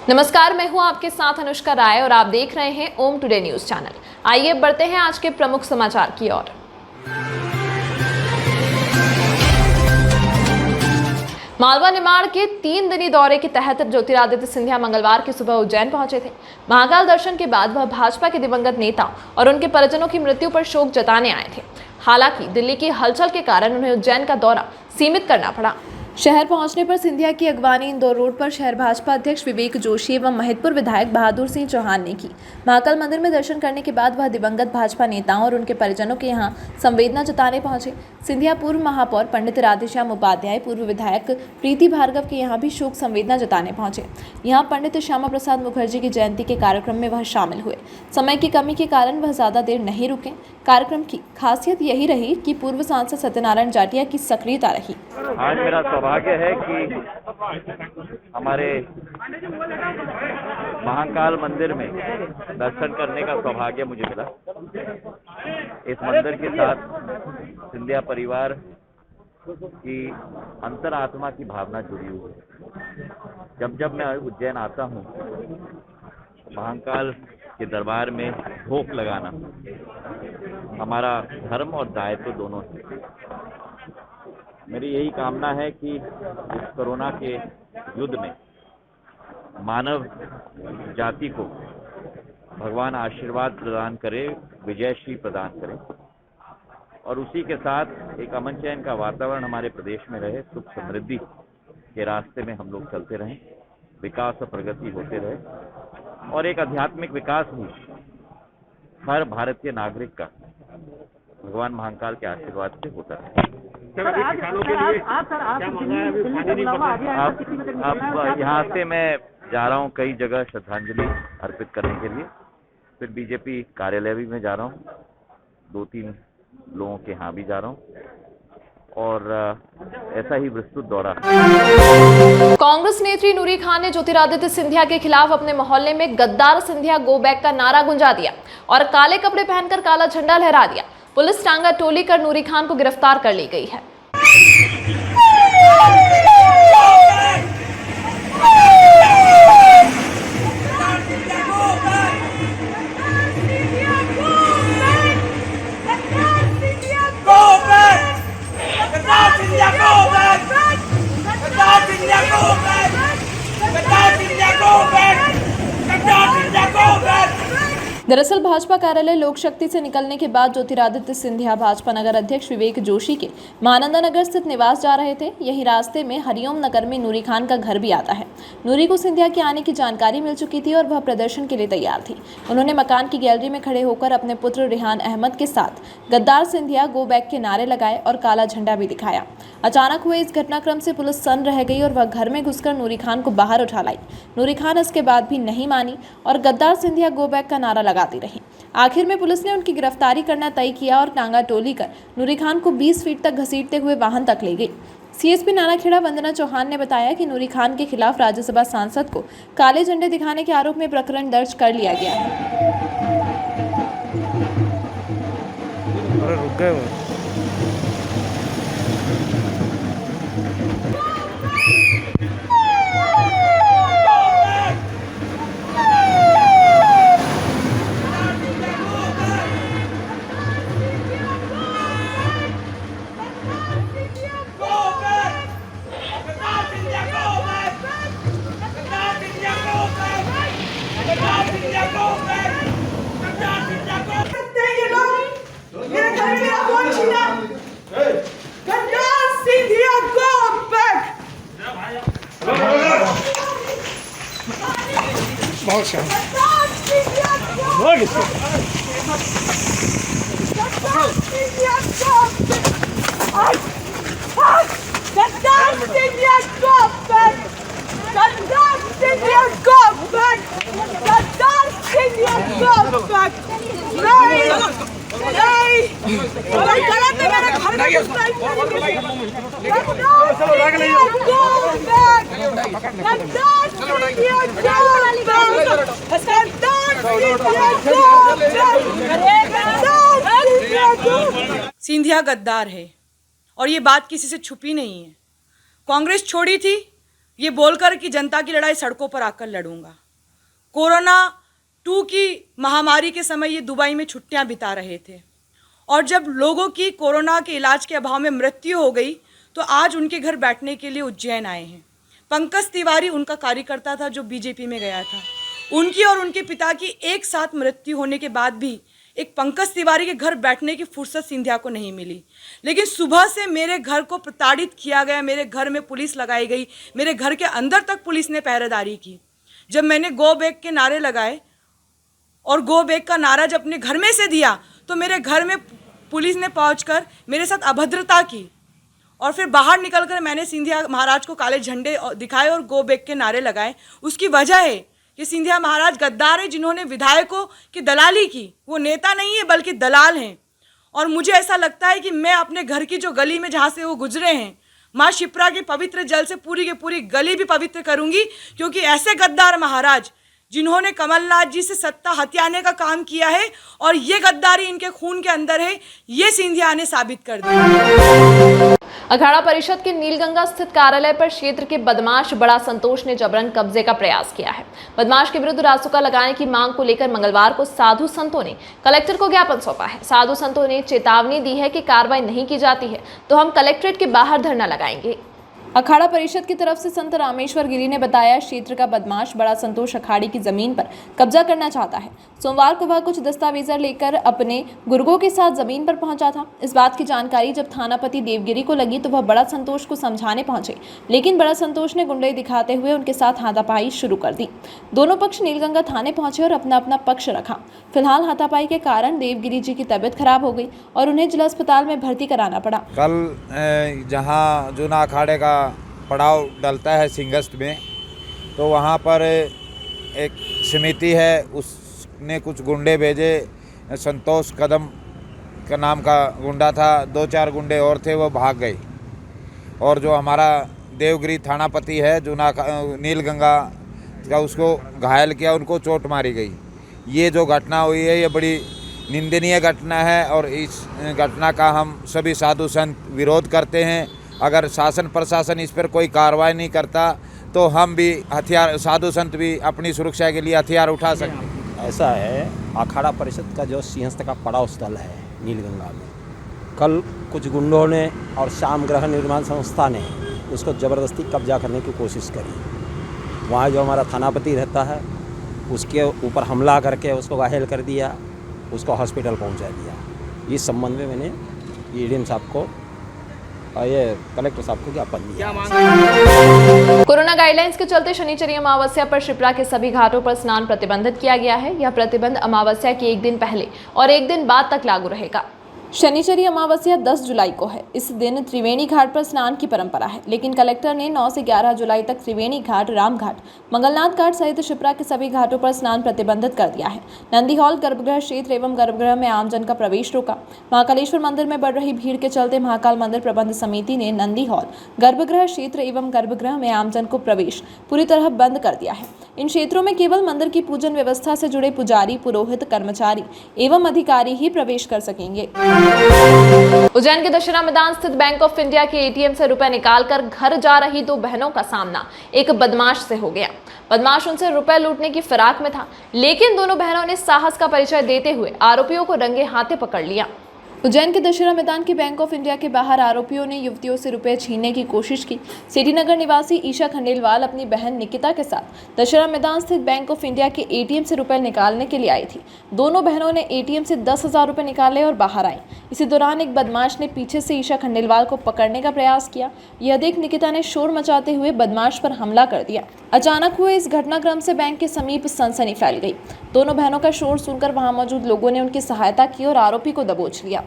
नमस्कार, मैं हूं आपके साथ अनुष्का राय और आप देख रहे हैं ओम टुडे न्यूज चैनल। आइए बढ़ते हैं आज के प्रमुख समाचार की ओर। मालवा निमाड़ के 3 दिनी दौरे के तहत ज्योतिरादित्य सिंधिया मंगलवार की सुबह उज्जैन पहुंचे थे। महाकाल दर्शन के बाद वह भाजपा के दिवंगत नेता और उनके परिजनों की मृत्यु पर शोक जताने आए थे। हालांकि दिल्ली की हलचल के कारण उन्हें उज्जैन का दौरा सीमित करना पड़ा। शहर पहुंचने पर सिंधिया की अगवानी इंदौर रोड पर शहर भाजपा अध्यक्ष विवेक जोशी एवं महिदपुर विधायक बहादुर सिंह चौहान ने की। महाकाल मंदिर में दर्शन करने के बाद वह दिवंगत भाजपा नेताओं और उनके परिजनों के यहां संवेदना जताने पहुंचे। सिंधिया पूर्व महापौर पंडित राधेश्याम उपाध्याय, पूर्व विधायक प्रीति भार्गव के यहाँ भी शोक संवेदना जताने पहुंचे। यहाँ पंडित श्यामा प्रसाद मुखर्जी की जयंती के कार्यक्रम में वह शामिल हुए। समय की कमी के कारण वह ज्यादा देर नहीं रुके। कार्यक्रम की खासियत यही रही कि पूर्व सांसद सत्यनारायण जाटिया की सक्रियता रही। आज मेरा सौभाग्य है कि हमारे महाकाल मंदिर में दर्शन करने का सौभाग्य मुझे मिला। इस मंदिर के साथ सिंधिया परिवार की अंतरात्मा की भावना जुड़ी हुई है। जब जब मैं उज्जैन आता हूँ, महाकाल के दरबार में भोग लगाना हमारा धर्म और दायित्व दोनों है। मेरी यही कामना है कि इस कोरोना के युद्ध में मानव जाति को भगवान आशीर्वाद प्रदान करे, विजयश्री प्रदान करे और उसी के साथ एक अमन चैन का वातावरण हमारे प्रदेश में रहे, सुख समृद्धि के रास्ते में हम लोग चलते रहें, विकास और प्रगति होते रहे और एक आध्यात्मिक विकास भी हर भारतीय नागरिक का भगवान महाकाल के आशीर्वाद से होता है। अब यहाँ से मैं जा रहा हूँ कई जगह श्रद्धांजलि अर्पित करने के लिए, फिर बीजेपी कार्यालय भी मैं जा रहा हूँ, 2-3 लोगों के यहाँ भी जा रहा हूँ और ऐसा ही विस्तृत दौरा। कांग्रेस नेत्री नूरी खान ने ज्योतिरादित्य सिंधिया के खिलाफ अपने मोहल्ले में गद्दार सिंधिया गो बैक का नारा गुंजा दिया और काले कपड़े पहनकर काला झंडा लहरा दिया। पुलिस टांगा टोली कर नूरी खान को गिरफ्तार कर ली गई है। दरअसल भाजपा कार्यालय लोक शक्ति से निकलने के बाद ज्योतिरादित्य सिंधिया भाजपा नगर अध्यक्ष विवेक जोशी के महानंदा नगर स्थित निवास जा रहे थे। यही रास्ते में हरिओम नगर में नूरी खान का घर भी आता है। नूरी को सिंधिया के आने की जानकारी मिल चुकी थी और वह प्रदर्शन के लिए तैयार थी। उन्होंने मकान की गैलरी में खड़े होकर अपने पुत्र रिहान अहमद के साथ गद्दार सिंधिया गो बैक के नारे लगाए और काला झंडा भी दिखाया। अचानक हुए इस घटनाक्रम से पुलिस सन्न रह गई और वह घर में घुसकर नूरी खान को बाहर उठा लाई। नूरी खान इसके बाद भी नहीं मानी और गद्दार सिंधिया गो बैक का नारा लगाती रही। आखिर में पुलिस ने उनकी गिरफ्तारी करना तय किया और टांगा टोली कर नूरी खान को 20 फीट तक घसीटते हुए वाहन तक ले गई। सीएसपी नानाखेड़ा वंदना चौहान ने बताया कि नूरी खान के खिलाफ राज्यसभा सांसद को काले झंडे दिखाने के आरोप में प्रकरण दर्ज कर लिया गया है। रुक गए बहुत सिंधिया गद्दार है और ये बात किसी से छुपी नहीं है। कांग्रेस छोड़ी थी ये बोलकर कि जनता की लड़ाई सड़कों पर आकर लड़ूंगा। कोरोना 2 की महामारी के समय ये दुबई में छुट्टियां बिता रहे थे और जब लोगों की कोरोना के इलाज के अभाव में मृत्यु हो गई तो आज उनके घर बैठने के लिए उज्जैन आए हैं। पंकज तिवारी उनका कार्यकर्ता था जो बीजेपी में गया था। उनकी और उनके पिता की एक साथ मृत्यु होने के बाद भी एक पंकज तिवारी के घर बैठने की फुर्सत सिंधिया को नहीं मिली। लेकिन सुबह से मेरे घर को प्रताड़ित किया गया, मेरे घर में पुलिस लगाई गई, मेरे घर के अंदर तक पुलिस ने पहरेदारी की। जब मैंने गो बैक के नारे लगाए और गो बैक का नारा जब अपने घर में से दिया तो मेरे घर में पुलिस ने पहुंचकर मेरे साथ अभद्रता की और फिर बाहर निकलकर मैंने सिंधिया महाराज को काले झंडे दिखाए और गो बैक के नारे लगाए। उसकी वजह है कि सिंधिया महाराज गद्दार है जिन्होंने विधायकों की दलाली की। वो नेता नहीं है बल्कि दलाल हैं। और मुझे ऐसा लगता है कि मैं अपने घर की जो गली में जहाँ से वो गुजरे हैं माँ शिप्रा के पवित्र जल से पूरी की पूरी गली भी पवित्र करूंगी, क्योंकि ऐसे गद्दार महाराज जिन्होंने कमलनाथ जी से सत्ता हथियाने का काम किया है और ये गद्दारी इनके खून के अंदर है, ये सिंधिया ने साबित कर दिया। अखाड़ा परिषद के नीलगंगा स्थित कार्यालय पर क्षेत्र के बदमाश बड़ा संतोष ने जबरन कब्जे का प्रयास किया है। बदमाश के विरुद्ध रासुका लगाने की मांग को लेकर मंगलवार को साधु संतों ने कलेक्टर को ज्ञापन सौंपा है। साधु संतों ने चेतावनी दी है कि कार्रवाई नहीं की जाती है तो हम कलेक्ट्रेट के बाहर धरना लगाएंगे। अखाड़ा परिषद की तरफ से संत रामेश्वर गिरी ने बताया, क्षेत्र का बदमाश बड़ा संतोष अखाड़ी की जमीन पर कब्जा करना चाहता है। सोमवार को वह कुछ दस्तावेज लेकर अपने गुर्गों के साथ जमीन पर पहुंचा था। इस बात की जानकारी जब थानापति देवगिरी को लगी तो वह बड़ा संतोष को समझाने पहुंचे, लेकिन बड़ा संतोष ने गुंडे दिखाते हुए उनके साथ हाथापाई शुरू कर दी। दोनों पक्ष नीलगंगा थाने पहुंचे और अपना अपना पक्ष रखा। फिलहाल हाथापाई के कारण देवगिरी जी की तबीयत खराब हो गई और उन्हें जिला अस्पताल में भर्ती कराना पड़ा। कल जहाँ जूना अखाड़े का पड़ाव डलता है सिंगस्त में, तो वहाँ पर एक समिति है, उसने कुछ गुंडे भेजे। संतोष कदम का नाम का गुंडा था, 2-4 गुंडे और थे, वो भाग गए। और जो हमारा देवगिरी थानापति है जूना नीलगंगा का, उसको घायल किया, उनको चोट मारी गई। ये जो घटना हुई है ये बड़ी निंदनीय घटना है और इस घटना का हम सभी साधु संत विरोध करते हैं। अगर शासन प्रशासन इस पर कोई कार्रवाई नहीं करता तो हम भी हथियार, साधु संत भी अपनी सुरक्षा के लिए हथियार उठा सकते हैं। ऐसा है, अखाड़ा परिषद का जो सिंहस्थ का पड़ाव स्थल है नीलगंगा में, कल कुछ गुंडों ने और श्याम ग्रह निर्माण संस्था ने उसको ज़बरदस्ती कब्जा करने की कोशिश करी। वहाँ जो हमारा थानापति रहता है उसके ऊपर हमला करके उसको घायल कर दिया, उसको हॉस्पिटल पहुँचा दिया। इस संबंध में मैंने एडीएम साहब को ये कलेक्टर साहब को ज्ञापन दिया। कोरोना गाइडलाइंस के चलते शनिचरी अमावस्या पर शिप्रा के सभी घाटों पर स्नान प्रतिबंधित किया गया है। यह प्रतिबंध अमावस्या के एक दिन पहले और एक दिन बाद तक लागू रहेगा। शनिचरी अमावस्या 10 जुलाई को है। इस दिन त्रिवेणी घाट पर स्नान की परंपरा है, लेकिन कलेक्टर ने 9 से 11 जुलाई तक त्रिवेणी घाट, रामघाट, मंगलनाथ घाट सहित शिप्रा के सभी घाटों पर स्नान प्रतिबंधित कर दिया है। नंदी हॉल, गर्भगृह क्षेत्र एवं गर्भगृह में आमजन का प्रवेश रोका। महाकालेश्वर मंदिर में बढ़ रही भीड़ के चलते महाकाल मंदिर प्रबंध समिति ने नंदी हॉल, गर्भगृह क्षेत्र एवं गर्भगृह में आमजन को प्रवेश पूरी तरह बंद कर दिया है। इन क्षेत्रों में केवल मंदिर की पूजन व्यवस्था से जुड़े पुजारी, पुरोहित, कर्मचारी एवं अधिकारी ही प्रवेश कर सकेंगे। उज्जैन के दशहरा मैदान स्थित बैंक ऑफ इंडिया के एटीएम से रुपए निकालकर घर जा रही 2 बहनों का सामना एक बदमाश से हो गया। बदमाश उनसे रुपए लूटने की फिराक में था, लेकिन दोनों बहनों ने साहस का परिचय देते हुए आरोपियों को रंगे हाथे पकड़ लिया। उज्जैन के दशहरा मैदान के बैंक ऑफ इंडिया के बाहर आरोपियों ने युवतियों से रुपए छीनने की कोशिश की। सिटीनगर निवासी ईशा खंडेलवाल अपनी बहन निकिता के साथ दशहरा मैदान स्थित बैंक ऑफ इंडिया के एटीएम से रुपए निकालने के लिए आई थी। दोनों बहनों ने एटीएम से 10,000 रुपए निकाले और बाहर आई। इसी दौरान एक बदमाश ने पीछे से ईशा खंडेलवाल को पकड़ने का प्रयास किया। यह देख निकिता ने शोर मचाते हुए बदमाश पर हमला कर दिया। अचानक हुए इस घटनाक्रम से बैंक के समीप सनसनी फैल गई। दोनों बहनों का शोर सुनकर वहां मौजूद लोगों ने उनकी सहायता की और आरोपी को दबोच लिया।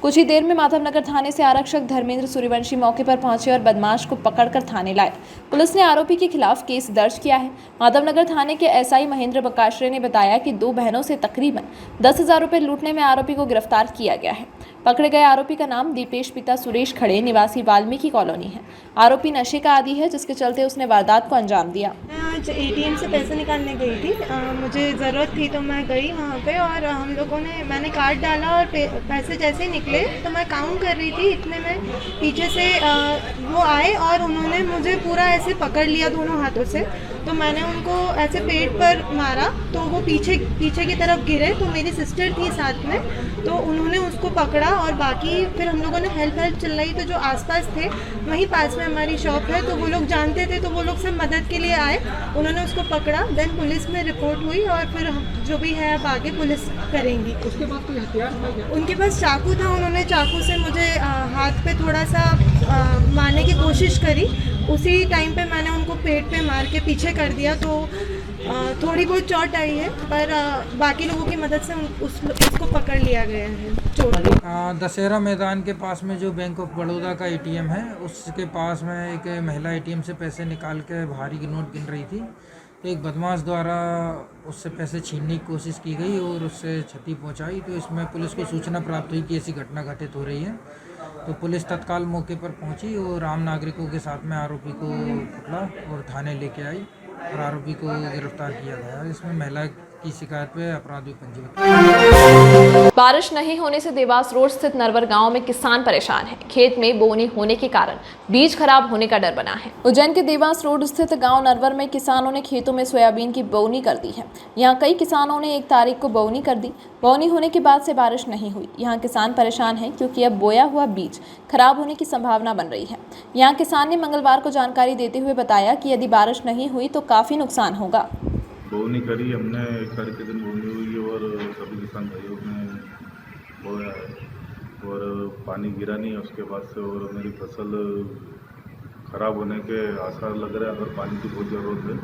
कुछ ही देर में माधवनगर थाने से आरक्षक धर्मेंद्र सूर्यवंशी मौके पर पहुंचे और बदमाश को पकड़कर थाने लाए। पुलिस ने आरोपी के खिलाफ केस दर्ज किया है। माधवनगर थाने के एसआई महेंद्र बकाश्रे ने बताया कि 2 बहनों से तकरीबन 10,000 रुपए लूटने में आरोपी को गिरफ्तार किया गया है। पकड़े गए आरोपी का नाम दीपेश पिता सुरेश खड़े निवासी वाल्मीकि कॉलोनी है। आरोपी नशे का आदी है, जिसके चलते उसने वारदात को अंजाम दिया। कुछ एटीएम से पैसे निकालने गई थी। मुझे ज़रूरत थी तो मैं गई वहाँ पे और मैंने कार्ड डाला और पैसे जैसे ही निकले तो मैं काउंट कर रही थी, इतने में पीछे से वो आए और उन्होंने मुझे पूरा ऐसे पकड़ लिया दोनों हाथों से। तो मैंने उनको ऐसे पेट पर मारा तो वो पीछे की तरफ गिरे। तो मेरी सिस्टर थी साथ में, तो उन्होंने उसको पकड़ा और बाकी फिर हम लोगों ने हेल्प चिल्लाई। तो जो आसपास थे, वहीं पास में हमारी शॉप है, तो वो लोग जानते थे, तो वो लोग सब मदद के लिए आए, उन्होंने उसको पकड़ा। देन पुलिस में रिपोर्ट हुई और फिर जो भी है अब आगे पुलिस करेंगी। उसके बाद कोई हथियार था क्या? उनके पास चाकू था, उन्होंने चाकू से मुझे हाथ पे थोड़ा सा मारने की कोशिश करी। उसी टाइम पे मैंने उनको पेट पे मार के पीछे कर दिया, तो थोड़ी बहुत चोट आई है, पर बाकी लोगों की मदद से उसको पकड़ लिया गया है चोट। दशहरा मैदान के पास में जो बैंक ऑफ बड़ौदा का एटीएम है, उसके पास में एक महिला एटीएम से पैसे निकाल के भारी की नोट गिन रही थी। तो एक बदमाश द्वारा उससे पैसे छीनने की कोशिश की गई और उससे क्षति पहुंचाई। तो इसमें पुलिस को सूचना प्राप्त हुई कि ऐसी घटना घटित हो रही है। तो पुलिस तत्काल मौके पर पहुंची और आम नागरिकों के साथ में आरोपी को पकड़ा और थाने लेके आई और आरोपी को गिरफ्तार किया गया। इसमें महिला की शिकायत पे अपराधी पंजीबद्ध। बारिश नहीं होने से देवास रोड स्थित नरवर गांव में किसान परेशान हैं। खेत में बोनी होने के कारण बीज खराब होने का डर बना है। उज्जैन के देवास रोड स्थित गांव नरवर में किसानों ने खेतों में सोयाबीन की बोनी कर दी है। यहां कई किसानों ने 1 तारीख को बोनी कर दी। बोनी होने के बाद से बारिश नहीं हुई। यहां किसान परेशान हैं क्योंकि अब बोया हुआ बीज खराब होने की संभावना बन रही है। यहां किसान ने मंगलवार को जानकारी देते हुए बताया कि यदि बारिश नहीं हुई तो काफी नुकसान होगा। बोनी करी हमने, 1 तारीख के दिन बोनी हुई और सभी किसान भाइयों ने बोया है और पानी गिरा नहीं है उसके बाद से, और मेरी फसल खराब होने के आसार लग रहे हैं। अगर पानी की बहुत ज़रूरत है